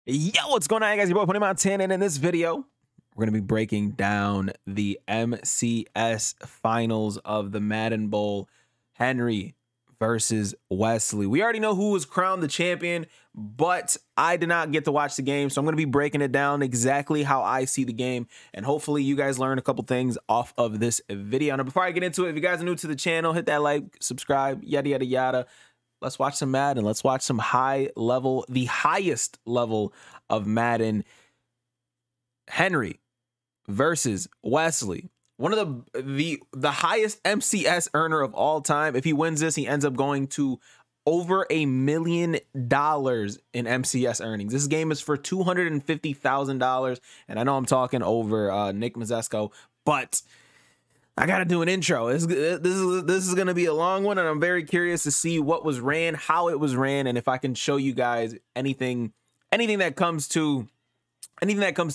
Yo, what's going on, guys? Your boy Pony Mountain, and in this video, we're going to be breaking down the MCS finals of the Madden Bowl, Henry versus Wesley. We already know who was crowned the champion, but I did not get to watch the game, so I'm going to be breaking it down exactly how I see the game, and hopefully you guys learn a couple things off of this video. Now, before I get into it, if you guys are new to the channel, hit that like, subscribe, yada, yada, yada. Let's watch some Madden. Let's watch some high level, the highest level of Madden. Henry versus Wesley. One of the highest MCS earner of all time. If he wins this, he ends up going to over $1 million in MCS earnings. This game is for $250,000. And I know I'm talking over Nick Mazesco, but I gotta do an intro. This is gonna be a long one, and I'm very curious to see what was ran, how it was ran, and if I can show you guys anything that comes to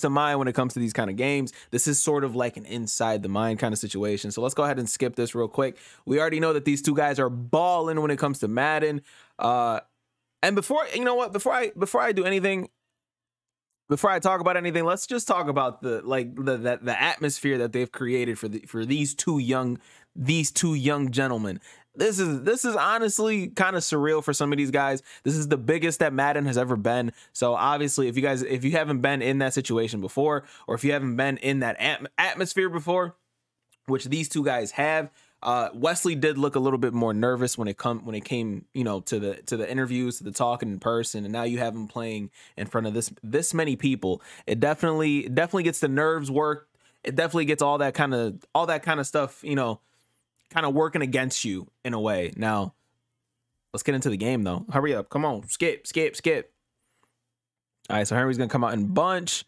mind when it comes to these kind of games. This is sort of like an inside the mind kind of situation. So let's go ahead and skip this real quick. We already know that these two guys are balling when it comes to Madden. And before I do anything. Before I talk about anything, let's just talk about the atmosphere that they've created for these two young gentlemen. This is honestly kind of surreal for some of these guys. This is the biggest that Madden has ever been. So obviously, if you haven't been in that situation before, or if you haven't been in that atmosphere before, which these two guys have. Wesley did look a little bit more nervous when it came, you know, to the interviews, to the talking in person, and now you have him playing in front of this many people. It definitely gets the nerves worked. It definitely gets all that kind of stuff, you know, kind of working against you in a way. Now, let's get into the game though. Hurry up, come on, skip. All right, so Henry's gonna come out in bunch.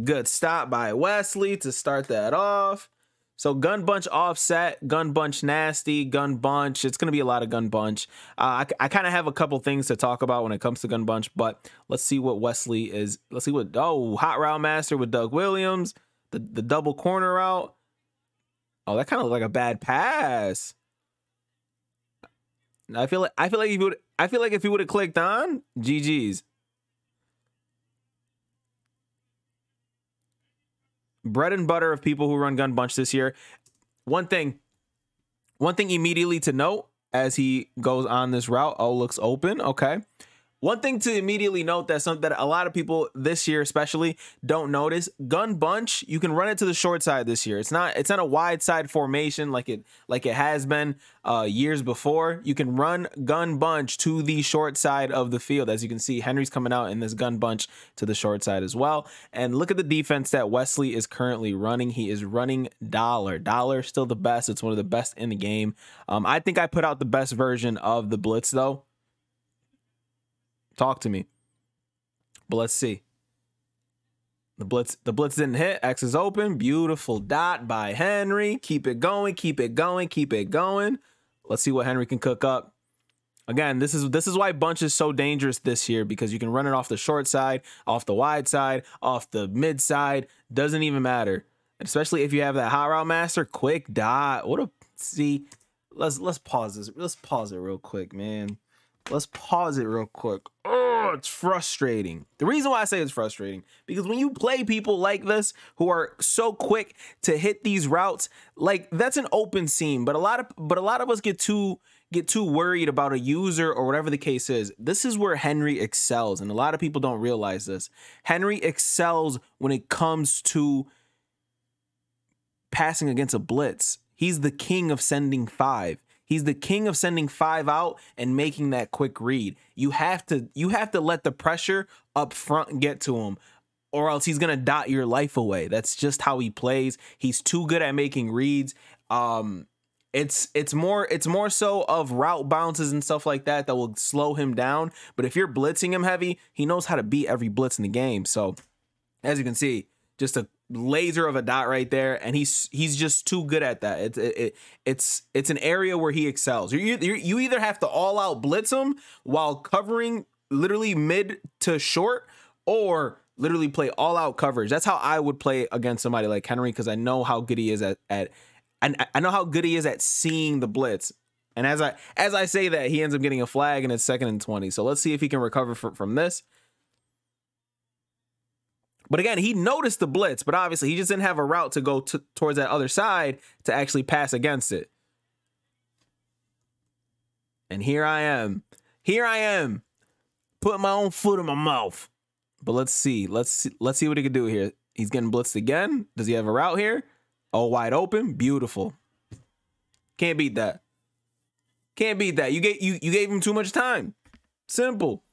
Good stop by Wesley to start that off. So gun bunch offset, gun bunch nasty, gun bunch. It's going to be a lot of gun bunch. I kind of have a couple things to talk about when it comes to gun bunch, but let's see what Wesley is. Let's see what, hot route master with Doug Williams, the double corner route. Oh, that kind of looked like a bad pass. I feel like if he would have clicked on, GG's. Bread and butter of people who run gun bunch this year. One thing immediately to note as he goes on this route. Oh, looks open. Okay. One thing to immediately note that a lot of people this year especially don't notice. Gun bunch, you can run it to the short side this year. It's not a wide side formation like it has been years before. You can run gun bunch to the short side of the field. As you can see, Henry's coming out in this gun bunch to the short side as well. And look at the defense that Wesley is currently running. He is running dollar. Dollar still the best. It's one of the best in the game. I think I put out the best version of the blitz though. Talk to me. But let's see. The blitz didn't hit. X is open. Beautiful dot by Henry. Keep it going. Keep it going. Keep it going. Let's see what Henry can cook up. Again, this is why bunch is so dangerous this year, because you can run it off the short side, off the wide side, off the mid side. Doesn't even matter. And especially if you have that hot route master. Quick dot. See. Let's pause this. Let's pause it real quick, man. Let's pause it real quick. Oh, it's frustrating. The reason why I say it's frustrating, because when you play people like this who are so quick to hit these routes, like that's an open seam, but a lot of us get too worried about a user or whatever the case is. This is where Henry excels, and a lot of people don't realize this. Henry excels when it comes to passing against a blitz. He's the king of sending 5. He's the king of sending 5 out and making that quick read. You have to let the pressure up front get to him, or else he's gonna dot your life away. That's just how he plays. He's too good at making reads. It's more so of route bounces and stuff like that will slow him down. But if you're blitzing him heavy, he knows how to beat every blitz in the game. So as you can see, just a laser of a dot right there, and he's just too good at that. It's an area where he excels. You either have to all out blitz him while covering literally mid to short, or literally play all out coverage. That's how I would play against somebody like Henry, because I know how good he is at I know how good he is at seeing the blitz. And as I say that, he ends up getting a flag, and it's 2nd and 20. So let's see if he can recover from this. But again, he noticed the blitz, but obviously he just didn't have a route to go towards that other side to actually pass against it. And here I am, putting my own foot in my mouth. But let's see what he can do here. He's getting blitzed again. Does he have a route here? Oh, wide open, beautiful. Can't beat that. Can't beat that. You gave him too much time. Simple.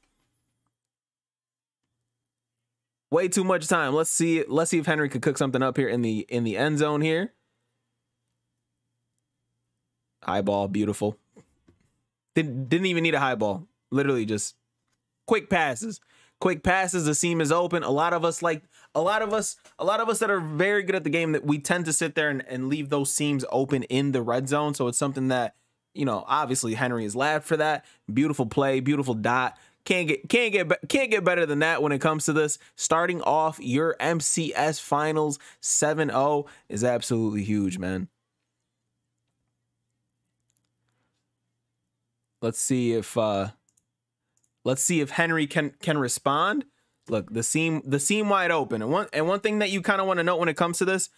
Way too much time. Let's see if Henry could cook something up here in the end zone here. High ball, beautiful. Didn't even need a high ball. Literally just quick passes. Quick passes. The seam is open. A lot of us that are very good at the game, that we tend to sit there and leave those seams open in the red zone. So it's something that, you know, obviously Henry is labbed for that. Beautiful play, beautiful dot. Can't get better than that when it comes to this. Starting off your MCS finals 7-0 is absolutely huge, man. Let's see if Henry can respond. Look, the seam wide open. And one thing that you kind of want to note when it comes to this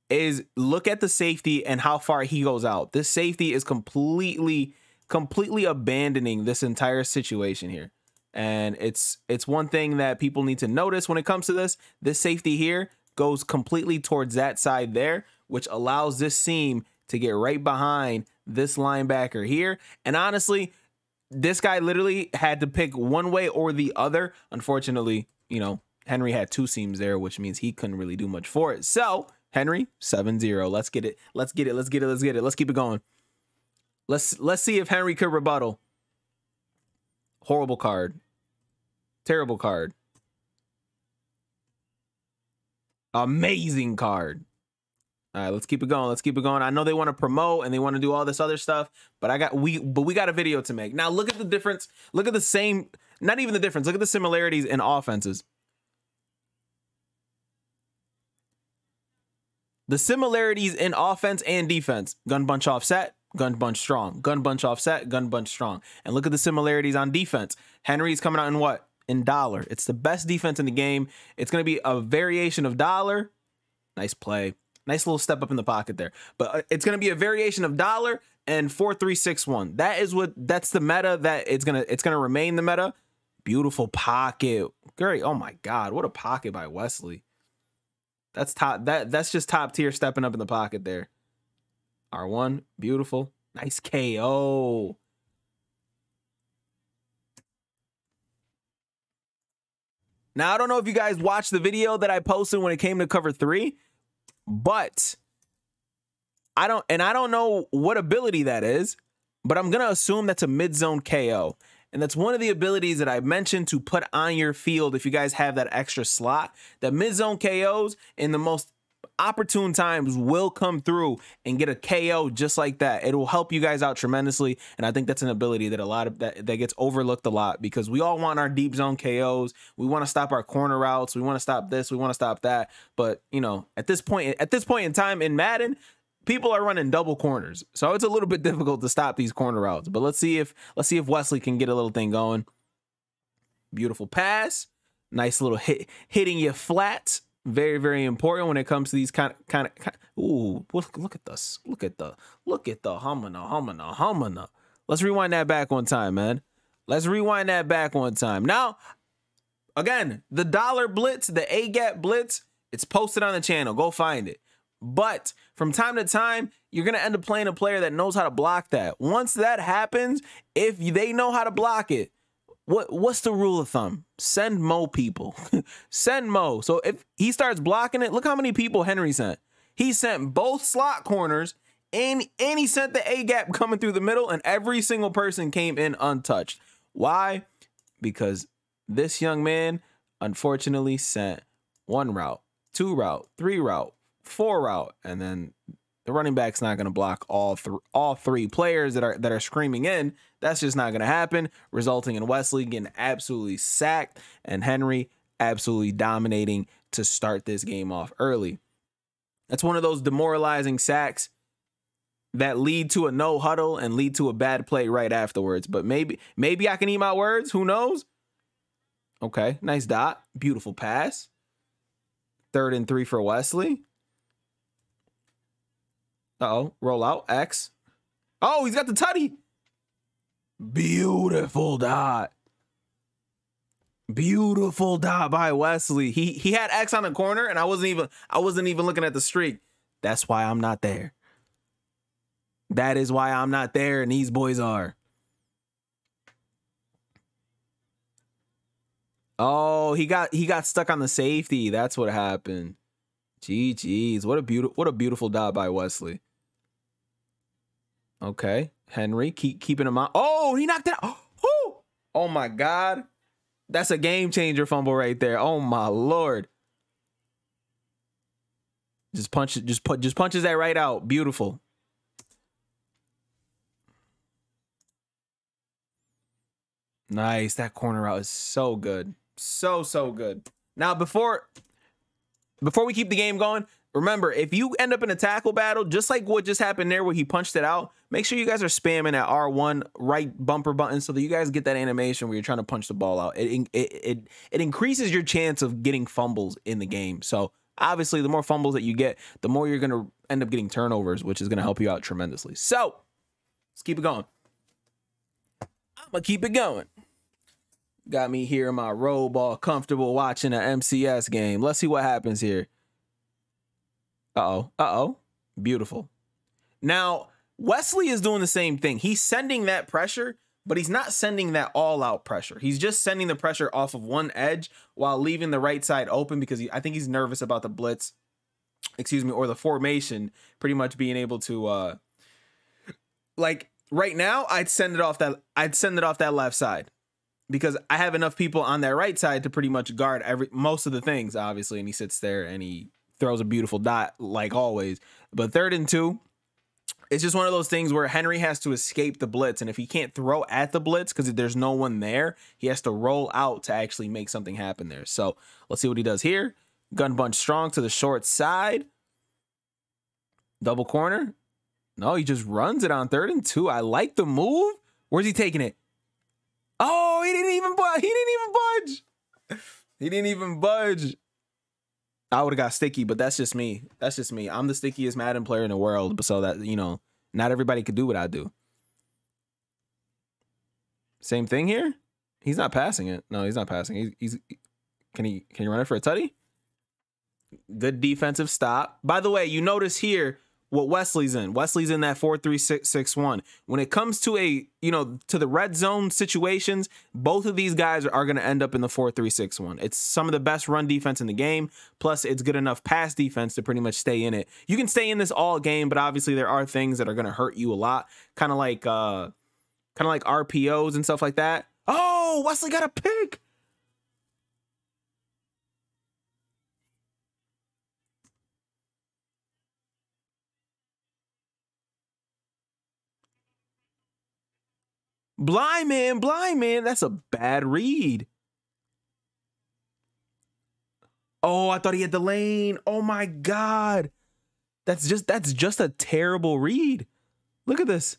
is look at the safety and how far he goes out. This safety is completely abandoning this entire situation here. And it's one thing that people need to notice when it comes to this. This safety here goes completely towards that side there, which allows this seam to get right behind this linebacker here. And honestly, this guy literally had to pick one way or the other. Unfortunately, you know, Henry had two seams there, which means he couldn't really do much for it. So Henry 7-0. Let's get it. Let's get it. Let's get it. Let's get it. Let's keep it going. Let's see if Henry could rebuttal. Horrible card. Terrible card. Amazing card. All right, let's keep it going. Let's keep it going. I know they want to promote and they want to do all this other stuff, but we got a video to make. Now look at the difference. Look at the same, not even the difference. Look at the similarities in offenses. The similarities in offense and defense. Gun bunch offset, gun bunch strong. Gun bunch offset, gun bunch strong. And look at the similarities on defense. Henry's coming out in what? In dollar. It's the best defense in the game. It's going to be a variation of dollar. Nice play. Nice little step up in the pocket there. But it's going to be a variation of dollar and 4-3-6-1. That's the meta that it's going to remain the meta. Beautiful pocket. Great. Oh my God. What a pocket by Wesley. That's top. That's just top tier stepping up in the pocket there. R1. Beautiful. Nice KO. Now, I don't know if you guys watched the video that I posted when it came to cover 3. But I don't know what ability that is, but I'm going to assume that's a mid-zone KO. And that's one of the abilities that I mentioned to put on your field if you guys have that extra slot. That mid-zone KOs in the most opportune times will come through and get a KO just like that. It will help you guys out tremendously. And I think that's an ability that that gets overlooked a lot, because we all want our deep zone KOs. We want to stop our corner routes. We want to stop this. We want to stop that. But, you know, at this point in time in Madden, people are running double corners. So it's a little bit difficult to stop these corner routes. But let's see if Wesley can get a little thing going. Beautiful pass. Nice little hitting you flat. Very, very important when it comes to these kind of. Ooh, look at this. Look at the humana. Let's rewind that back one time, man. Let's rewind that back one time. Now, again, the dollar blitz, the A-gap blitz, it's posted on the channel. Go find it. But from time to time, you're going to end up playing a player that knows how to block that. Once that happens, if they know how to block it, what's the rule of thumb? Send Mo people. Send Mo. So if he starts blocking it, look how many people Henry sent. He sent both slot corners, and he sent the A-gap coming through the middle, and every single person came in untouched. Why? Because this young man, unfortunately, sent 1 route, 2 route, 3 route, 4 route, and then the running back's not going to block all three players that are screaming in. That's just not going to happen, resulting in Wesley getting absolutely sacked and Henry absolutely dominating to start this game off early. That's one of those demoralizing sacks that lead to a no huddle and lead to a bad play right afterwards. But maybe I can eat my words. Who knows? Okay, nice dot. Beautiful pass. 3rd and 3 for Wesley. Uh-oh, roll out, X. Oh, he's got the tutty. Beautiful dot. Beautiful dot by Wesley. He had X on the corner, and I wasn't even looking at the streak. That's why I'm not there. That is why I'm not there, and these boys are. Oh, he got stuck on the safety. That's what happened. GG's. What a beautiful dot by Wesley. Okay, Henry, keeping him out. Oh, he knocked it out. Oh my God. That's a game changer fumble right there. Oh my Lord. Just punches that right out. Beautiful. Nice. That corner route is so good. So good. Now, before we keep the game going, remember, if you end up in a tackle battle, just like what just happened there where he punched it out, make sure you guys are spamming that R1 right bumper button so that you guys get that animation where you're trying to punch the ball out. It increases your chance of getting fumbles in the game. So obviously, the more fumbles that you get, the more you're going to end up getting turnovers, which is going to help you out tremendously. So let's keep it going. I'm going to keep it going. Got me here in my robe, all comfortable watching an MCS game. Let's see what happens here. Uh-oh. Beautiful. Now, Wesley is doing the same thing. He's sending that pressure, but he's not sending that all-out pressure. He's just sending the pressure off of one edge while leaving the right side open because I think he's nervous about the blitz, or the formation pretty much being able to, like right now, I'd send it off that left side because I have enough people on that right side to pretty much guard most of the things, obviously, and he sits there and he throws a beautiful dot like always. But 3rd and 2, it's just one of those things where Henry has to escape the blitz, and if he can't throw at the blitz because there's no one there, he has to roll out to actually make something happen there. So let's see what he does here. Gun bunch strong to the short side. Double corner. No, he just runs it on 3rd and 2. I like the move. Where's he taking it? Oh, he didn't even budge. He didn't even budge. I would have got sticky, but that's just me. I'm the stickiest Madden player in the world, so that, not everybody could do what I do. Same thing here. He's not passing it. No, he's not passing. Can he run it for a tutty? Good defensive stop. By the way, you notice here what Wesley's in. Wesley's in that 4-3-6-1. When it comes to to the red zone situations, both of these guys are going to end up in the 4-3-6-1. It's some of the best run defense in the game. Plus, it's good enough pass defense to pretty much stay in it. You can stay in this all game, but obviously there are things that are going to hurt you a lot. Kind of like RPOs and stuff like that. Oh, Wesley got a pick. Blind man. That's a bad read. Oh, I thought he had the lane. Oh my God. That's just a terrible read. Look at this.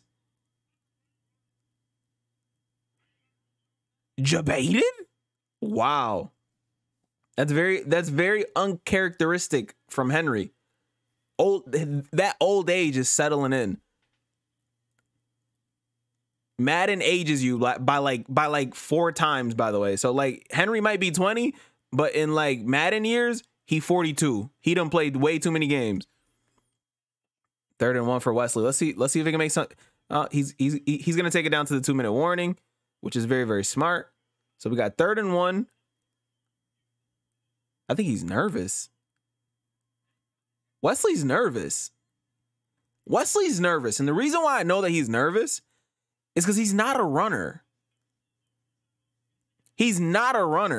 Jebaited? Wow. That's very uncharacteristic from Henry. That old age is settling in. Madden ages you by like 4 times, by the way. So like Henry might be 20, but in like Madden years, he 42. He done played way too many games. 3rd and 1 for Wesley. Let's see if he can make some. He's gonna take it down to the 2-minute warning, which is very, very smart. So we got 3rd and 1. I think he's nervous. Wesley's nervous. And the reason why I know that he's nervous is because he's not a runner.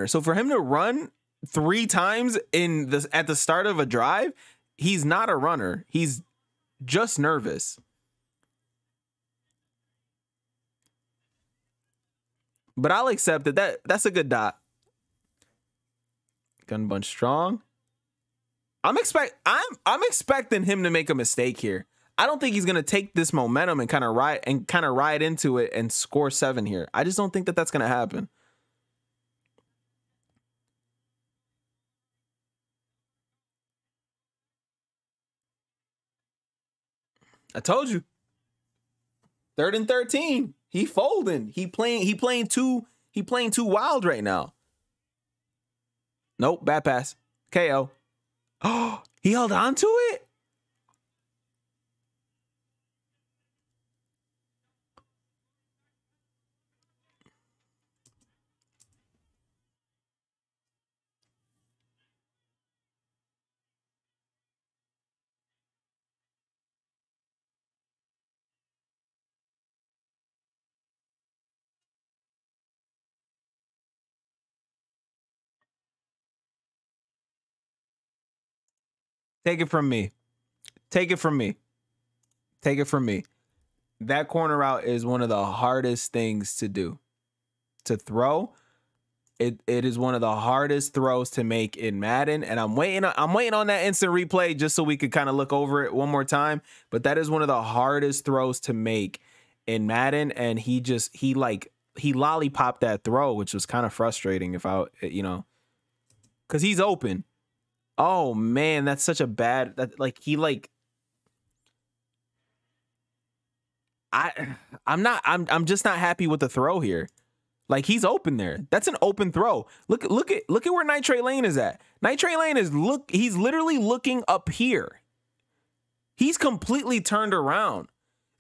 So for him to run 3 times at the start of a drive, he's not a runner. He's just nervous. But I'll accept it. That's a good dot. Gun bunch strong. I'm expecting him to make a mistake here. I don't think he's going to take this momentum and kind of ride into it and score 7 here. I just don't think that that's going to happen. I told you. 3rd and 13. He folding. He playing too wild right now. Nope, bad pass. KO. Oh, he held on to it. Take it from me. Take it from me. Take it from me. That corner route is one of the hardest things to do. To throw. It is one of the hardest throws to make in Madden, and I'm waiting on that instant replay just so we could kind of look over it one more time. But that is one of the hardest throws to make in Madden, and he lollipopped that throw, which was kind of frustrating because he's open. Oh man, that's such a bad I'm just not happy with the throw here. Like, he's open there. That's an open throw. Look at where Nitrate Lane is at. Nitrate Lane he's literally looking up here. He's completely turned around.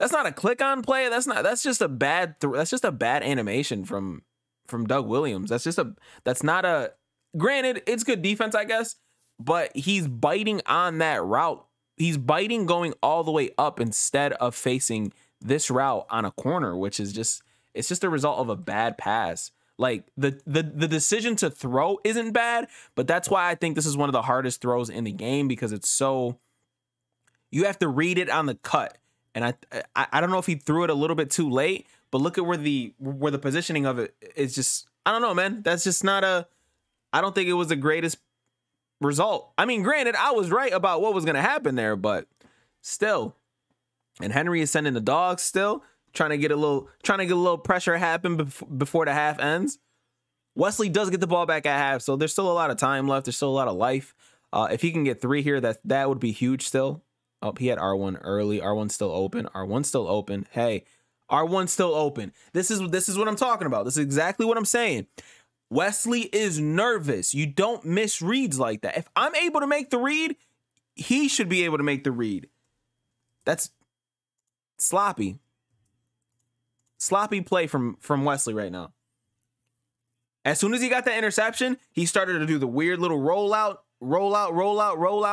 That's not a click on play. That's just a bad animation from Doug Williams. Granted, it's good defense, I guess, but he's biting on that route. He's biting going all the way up instead of facing this route on a corner, which is just a result of a bad pass. Like, the decision to throw isn't bad, but that's why I think this is one of the hardest throws in the game, because you have to read it on the cut. And I don't know if he threw it a little bit too late, but look at where the positioning of it is just, I don't know, man. That's just I don't think it was the greatest result. I mean, granted, I was right about what was going to happen there, but still. And Henry is sending the dogs still. Trying to get a little pressure happen before the half ends. Wesley does get the ball back at half, so there's still a lot of time left. There's still a lot of life. If he can get 3 here, that would be huge still. Oh, he had R1 early. R1 still open. R1 still open. Hey, R1 still open. This is what I'm talking about. This is exactly what I'm saying. Wesley is nervous. You don't miss reads like that. If I'm able to make the read, he should be able to make the read. That's sloppy. Sloppy play from Wesley right now. As soon as he got that interception, he started to do the weird little rollout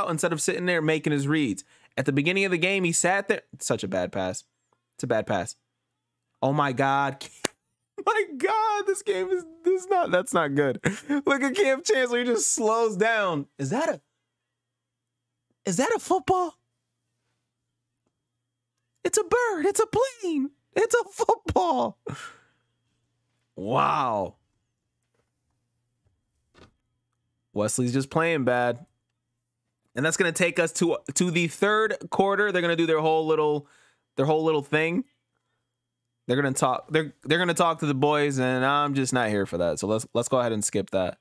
instead of sitting there making his reads. At the beginning of the game, he sat there. It's such a bad pass. It's a bad pass. Oh my God. My God, that's not good. Look at Cam Chancellor, he just slows down. Is that a football? It's a bird. It's a plane. It's a football. Wow. Wesley's just playing bad. And that's going to take us to the 3rd quarter. They're going to do their whole little thing. They're going to talk. They're going to talk to the boys, and I'm just not here for that. So let's go ahead and skip that.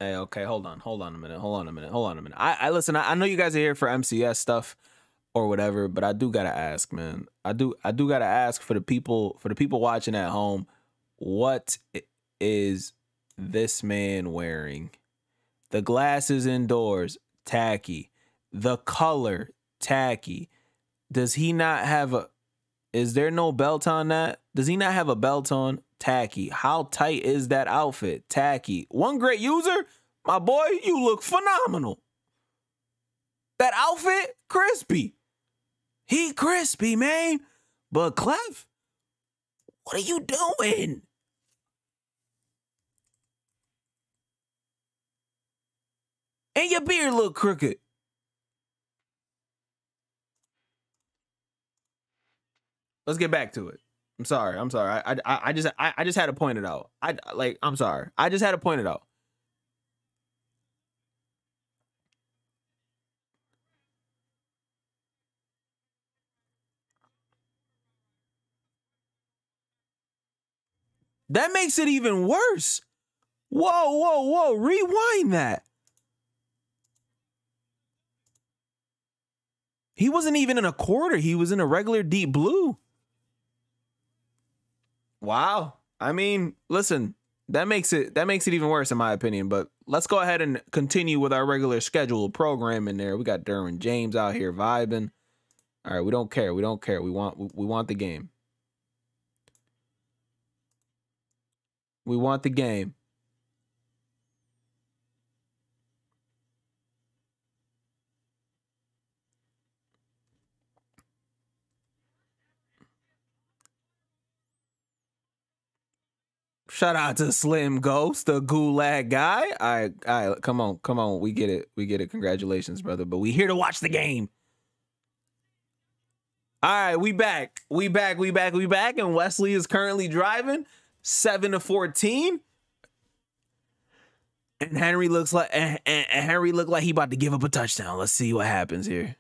Hey, okay, hold on a minute. I listen, I know you guys are here for MCS stuff or whatever, but I do gotta ask, man. I do gotta ask for the people watching at home, what is this man wearing? The glasses indoors, tacky. The color, tacky. Does he not have is there no belt on that? Does he not have a belt on? Tacky. How tight is that outfit? Tacky. One great user, my boy, you look phenomenal. That outfit, crispy. He crispy, man. But Clef, what are you doing? And your beard look crooked. Let's get back to it. I'm sorry. I just had to point it out. I'm sorry. I just had to point it out. That makes it even worse. Whoa. Rewind that. He wasn't even in a quarter. He was in a regular deep blue. Wow. I mean, listen, that makes it even worse in my opinion, but let's go ahead and continue with our regular scheduled program in there. We got Derwin James out here vibing. All right, we don't care. We don't care. We want the game. We want the game. Shout out to Slim Ghost, the Gulag guy. All right, come on. We get it. Congratulations, brother. But we here to watch the game. All right, we back. And Wesley is currently driving 7-14. And Henry looks like Henry looked like he about to give up a touchdown. Let's see what happens here.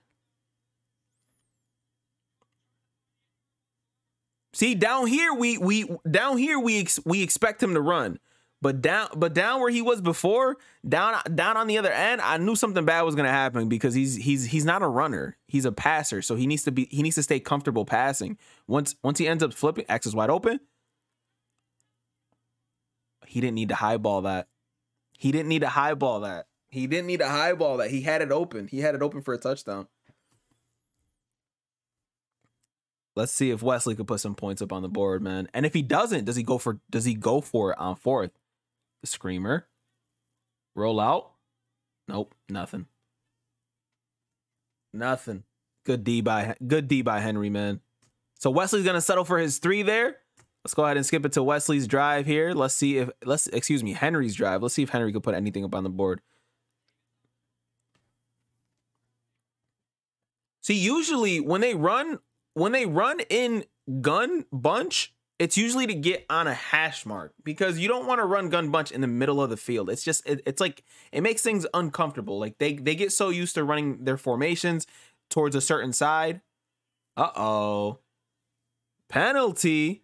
See, down here we expect him to run, but down where he was before, down on the other end, I knew something bad was gonna happen because he's not a runner, he's a passer, so he needs to stay comfortable passing. Once he ends up flipping, X is wide open. He didn't need to highball that. He had it open. He had it open for a touchdown. Let's see if Wesley could put some points up on the board, man. And if he doesn't, does he go for it on fourth? The screamer. Roll out. Nope, nothing. Nothing. Good D by Henry, man. So Wesley's gonna settle for his 3 there. Let's go ahead and skip it to Wesley's drive here. Henry's drive. Let's see if Henry could put anything up on the board. See, usually when they run in gun bunch, it's usually to get on a hash mark because you don't want to run gun bunch in the middle of the field. It's just, it's like, it makes things uncomfortable. Like they get so used to running their formations towards a certain side. Uh-oh. Penalty.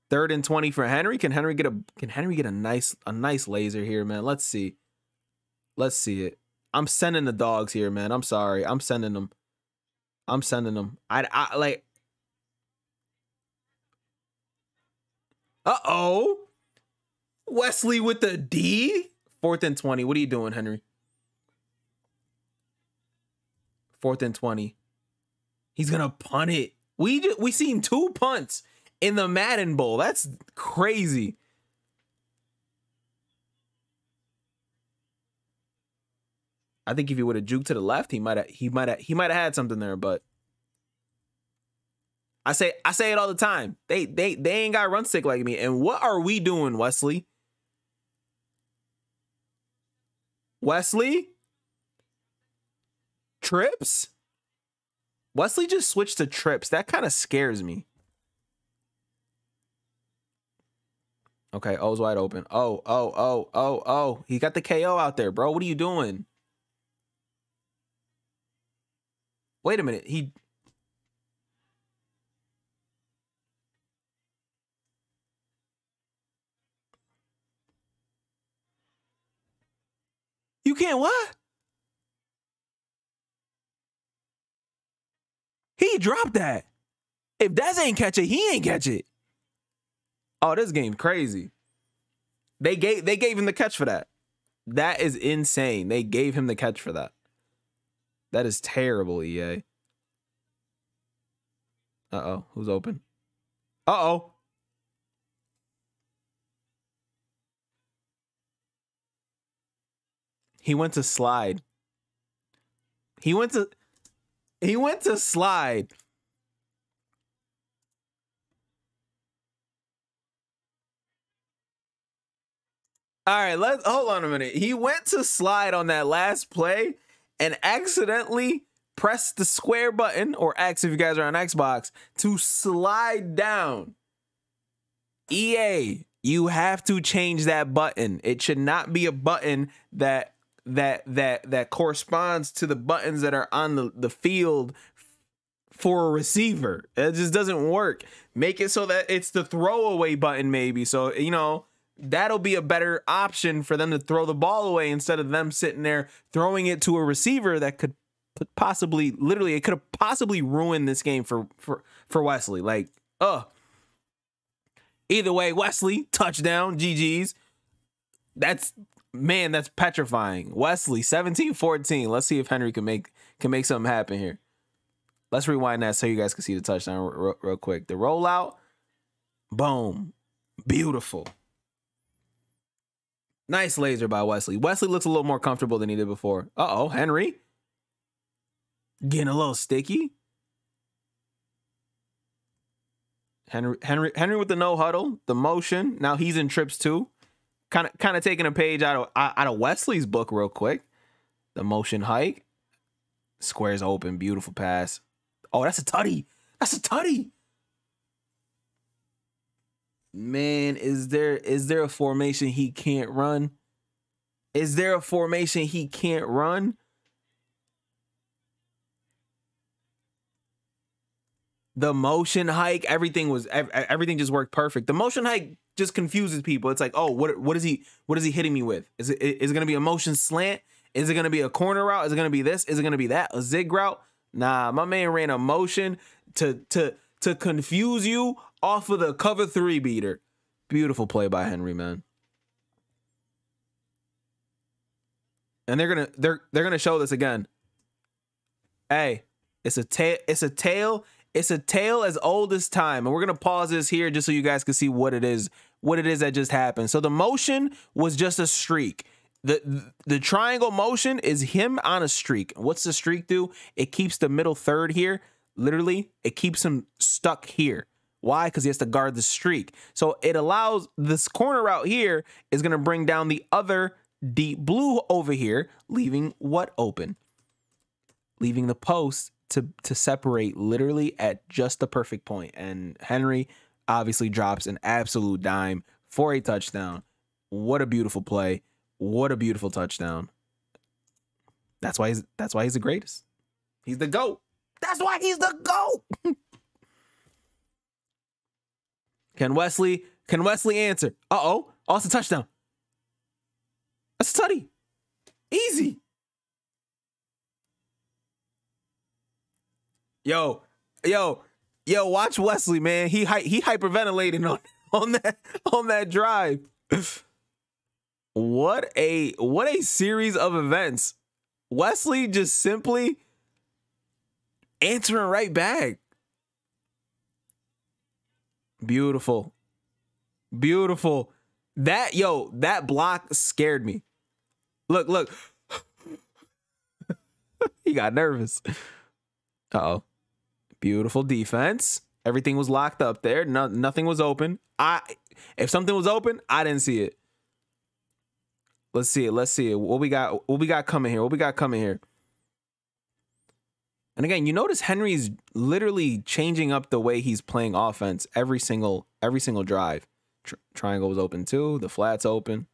3rd and 20 for Henry. Can Henry get a nice laser here, man? Let's see. Let's see it. I'm sending the dogs here, man. I'm sorry. I'm sending them. I like. Uh-oh. Wesley with the D. 4th and 20. What are you doing, Henry? 4th and 20. He's gonna punt it. We seen 2 punts in the Madden Bowl. That's crazy. I think if he would have juked to the left, he might have had something there, but I say it all the time. They ain't got run stick like me. And what are we doing, Wesley? Wesley? Trips? Wesley just switched to trips. That kind of scares me. Okay, O's wide open. Oh. He got the KO out there, bro. What are you doing? Wait a minute. You can't what? He dropped that. If Dez ain't catch it, he ain't catch it. Oh, this game crazy. They gave him the catch for that. That is insane. They gave him the catch for that. That is terrible, EA. Uh-oh. Who's open? Uh-oh. He went to slide. He went to slide. All right, hold on a minute. He went to slide on that last play and accidentally pressed the square button, or X if you guys are on Xbox, to slide down. EA, you have to change that button. It should not be a button that corresponds to the buttons that are on the field for a receiver. It just doesn't work. Make it so that it's the throwaway button maybe. So, you know, that'll be a better option for them to throw the ball away instead of them sitting there throwing it to a receiver that could possibly, literally, it could have possibly ruined this game for Wesley. Like, either way, Wesley, touchdown, GG's. That's petrifying. Wesley, 17-14. Let's see if Henry can make something happen here. Let's rewind that so you guys can see the touchdown real quick. The rollout, boom, beautiful. Nice laser by Wesley. Wesley looks a little more comfortable than he did before. Uh-oh, Henry. Getting a little sticky. Henry with the no huddle, the motion. Now he's in trips too. Kind of taking a page out of Wesley's book real quick. The motion hike. Squares open, beautiful pass. Oh, that's a tutty. That's a tutty. Man, is there a formation he can't run? Is there a formation he can't run? The motion hike, everything just worked perfect. The motion hike just confuses people. It's like, oh, what is he hitting me with? Is it gonna be a motion slant? Is it gonna be a corner route? Is it gonna be this? Is it gonna be that? A zig route? Nah, my man ran a motion to confuse you off of the cover 3 beater. Beautiful play by Henry, man. And they're gonna show this again. Hey, it's a tale as old as time. And we're gonna pause this here just so you guys can see what it is that just happened. So the motion was just a streak. The triangle motion is him on a streak. What's the streak do? It keeps the middle third here. Literally, it keeps him stuck here. Why? Because he has to guard the streak. So it allows this corner route here is going to bring down the other deep blue over here, leaving what open? Leaving the post to separate literally at just the perfect point. And Henry obviously drops an absolute dime for a touchdown. What a beautiful play. What a beautiful touchdown. That's why he's the greatest. He's the GOAT. That's why he's the GOAT. Can Wesley answer? Uh-oh. Oh, it's a touchdown. That's a tutty. Easy. Yo, watch Wesley, man. He hyperventilating on that drive. What a series of events. Wesley just simply answering right back. Beautiful. Beautiful. That block scared me. Look. He got nervous. Uh-oh. Beautiful defense. Everything was locked up there. Nothing was open. If something was open, I didn't see it. Let's see it. What we got coming here? And again, you notice Henry's literally changing up the way he's playing offense every single drive. Triangle was open too. The flat's open.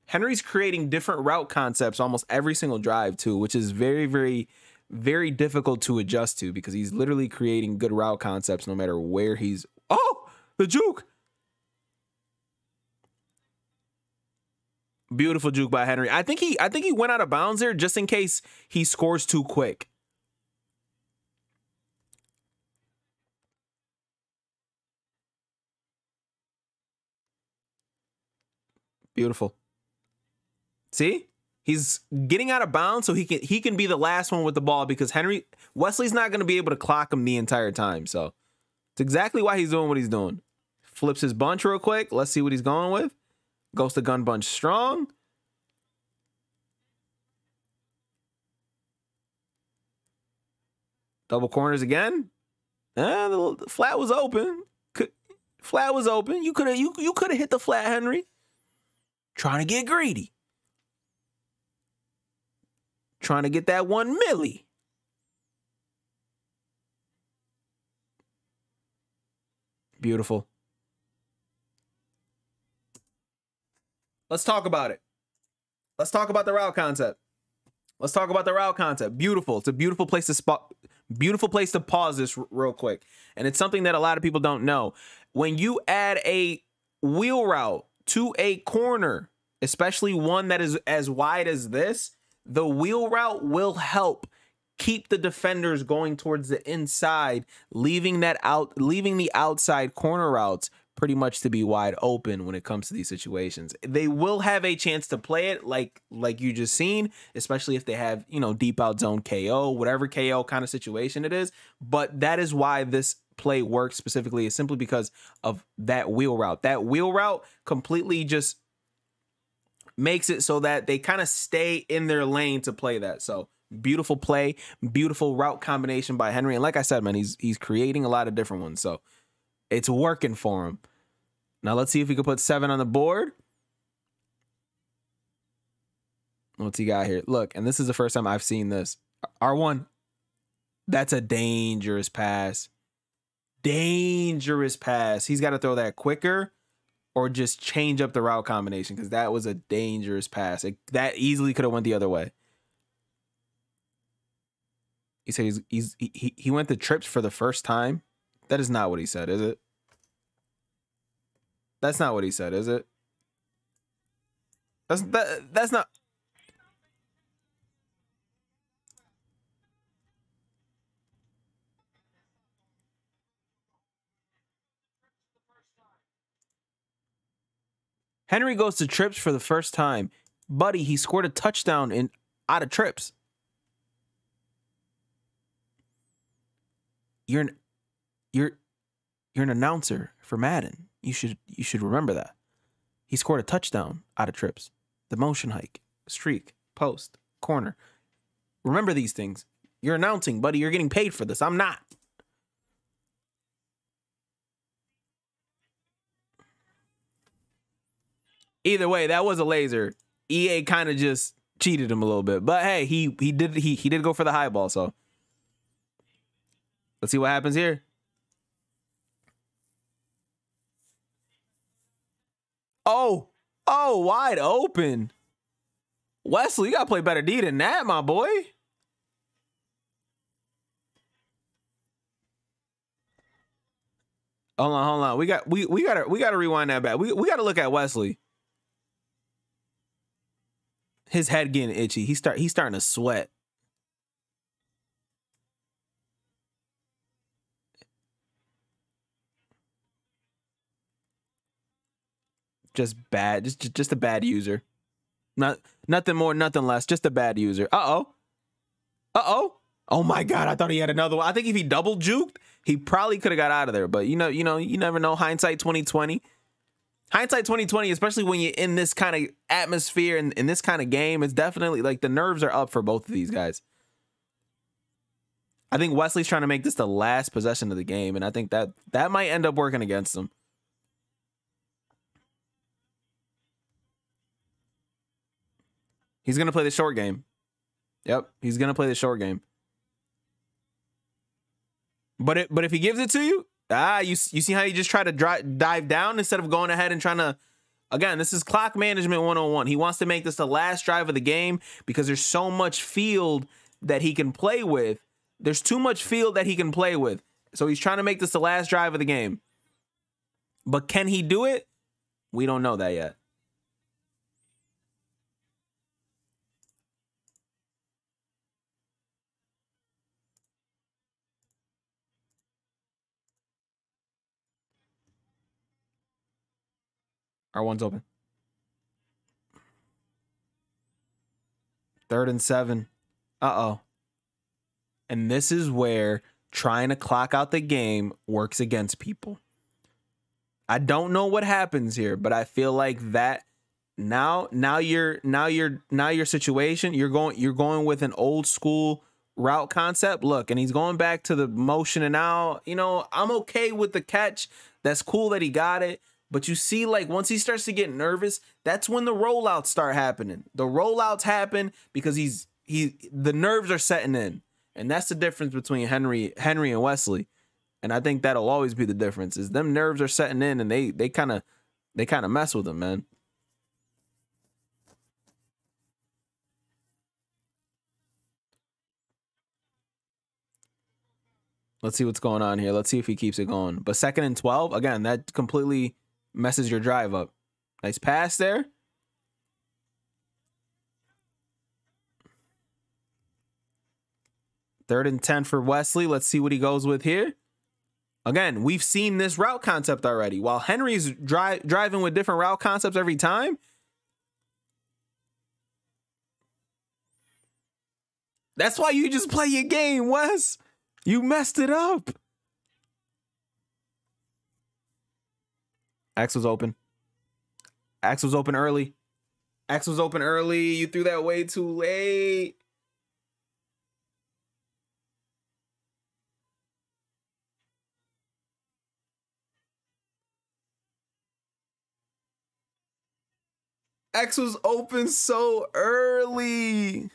Henry's creating different route concepts almost every single drive too, which is very, very, very difficult to adjust to because he's literally creating good route concepts no matter where he's. Oh, the juke. Beautiful juke by Henry. I think he went out of bounds there just in case he scores too quick. Beautiful. See? He's getting out of bounds so he can be the last one with the ball because Wesley's not going to be able to clock him the entire time. So it's exactly why he's doing what he's doing. Flips his bunch real quick. Let's see what he's going with. Goes to gun bunch strong. Double corners again. The flat was open. Flat was open. You could have hit the flat, Henry. Trying to get greedy. Trying to get that 1 milli. Beautiful. Let's talk about it. Let's talk about the route concept. Beautiful. It's a beautiful place to pause this real quick. And it's something that a lot of people don't know. When you add a wheel route to a corner, especially one that is as wide as this, the wheel route will help keep the defenders going towards the inside, leaving the outside corner routes pretty much to be wide open when it comes to these situations. They will have a chance to play it like you just seen, especially if they have, you know, deep out zone KO, whatever KO kind of situation it is. But that is why this play works specifically, is simply because of that wheel route. That wheel route completely just makes it so that they kind of stay in their lane to play that. So beautiful play, beautiful route combination by Henry. And like I said, man, he's creating a lot of different ones. So it's working for him. Now let's see if we can put 7 on the board. What's he got here? Look, and this is the first time I've seen this. R1. That's a dangerous pass. Dangerous pass. He's got to throw that quicker or just change up the route combination, because that was a dangerous pass. That easily could have went the other way. He said he went to trips for the first time. That is not what he said, is it? That's not what he said, is it? That's not. Henry goes to trips for the first time. Buddy, he scored a touchdown out of trips. You're an announcer for Madden. You should remember that. He scored a touchdown out of trips. The motion hike, streak, post, corner. Remember these things. You're announcing, buddy. You're getting paid for this. I'm not. Either way, that was a laser. EA kind of just cheated him a little bit. But hey, he did go for the high ball, so let's see what happens here. Oh, wide open. Wesley, you gotta play better D than that, my boy. Hold on. We gotta rewind that back. We gotta look at Wesley. His head getting itchy. He's starting to sweat. Just bad. Just a bad user. Nothing more, nothing less. Just a bad user. Uh-oh. Oh my God, I thought he had another one. I think if he double juked, he probably could have got out of there. But you never know. Hindsight 2020. Hindsight 2020, especially when you're in this kind of atmosphere and in this kind of game, it's definitely like the nerves are up for both of these guys. I think Wesley's trying to make this the last possession of the game, and I think that might end up working against him. He's going to play the short game. Yep, he's going to play the short game. But if he gives it to you, you see how you just try to dive down instead of going ahead and trying to, again, this is clock management 101. He wants to make this the last drive of the game because there's so much field that he can play with. There's too much field that he can play with. So he's trying to make this the last drive of the game. But can he do it? We don't know that yet. R1's open. 3rd and 7. Uh-oh. And this is where trying to clock out the game works against people. I don't know what happens here, but I feel like that now your situation, you're going with an old school route concept. Look, and he's going back to the motion and out. You know, I'm okay with the catch. That's cool that he got it. But you see, like, once he starts to get nervous, that's when the rollouts start happening. The rollouts happen because the nerves are setting in. And that's the difference between Henry and Wesley. And I think that'll always be the difference, is them nerves are setting in and they kind of mess with him, man. Let's see what's going on here. Let's see if he keeps it going. But 2nd and 12, again, that completely messes your drive up. Nice pass there. 3rd and 10 for Wesley. Let's see what he goes with here. Again, we've seen this route concept already. While Henry's driving with different route concepts every time, that's why you just play your game, Wes. You messed it up. X was open. X was open early. X was open early. You threw that way too late. X was open so early.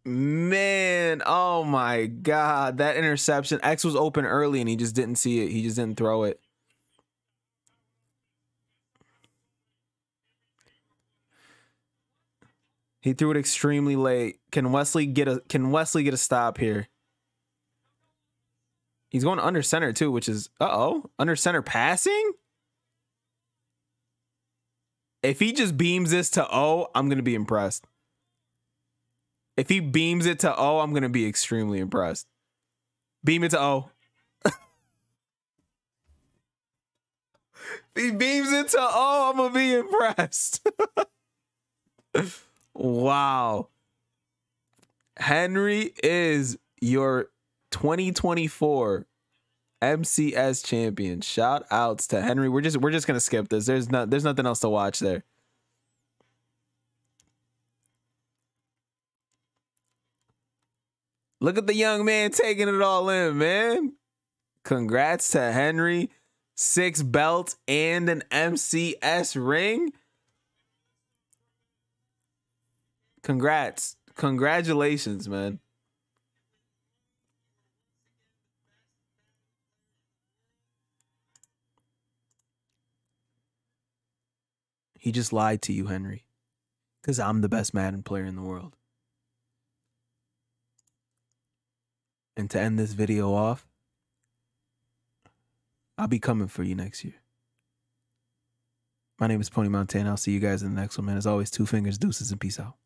Man, oh my God. That interception. X was open early and he just didn't see it. He just didn't throw it. He threw it extremely late. Can Wesley get a stop here? He's going under center too, which is under center passing. If he just beams this to O, I'm gonna be impressed. If he beams it to O, I'm gonna be extremely impressed. Beam it to O. If he beams it to O, I'm gonna be impressed. Wow. Henry is your 2024 MCS champion. Shout outs to Henry. We're just gonna skip this. There's nothing else to watch there. Look at the young man taking it all in, man. Congrats to Henry. 6 belts and an MCS ring. Congrats. Congratulations, man. He just lied to you, Henry. Because I'm the best Madden player in the world. And to end this video off, I'll be coming for you next year. My name is Pony Montana. I'll see you guys in the next one, man. As always, 2 fingers, deuces, and peace out.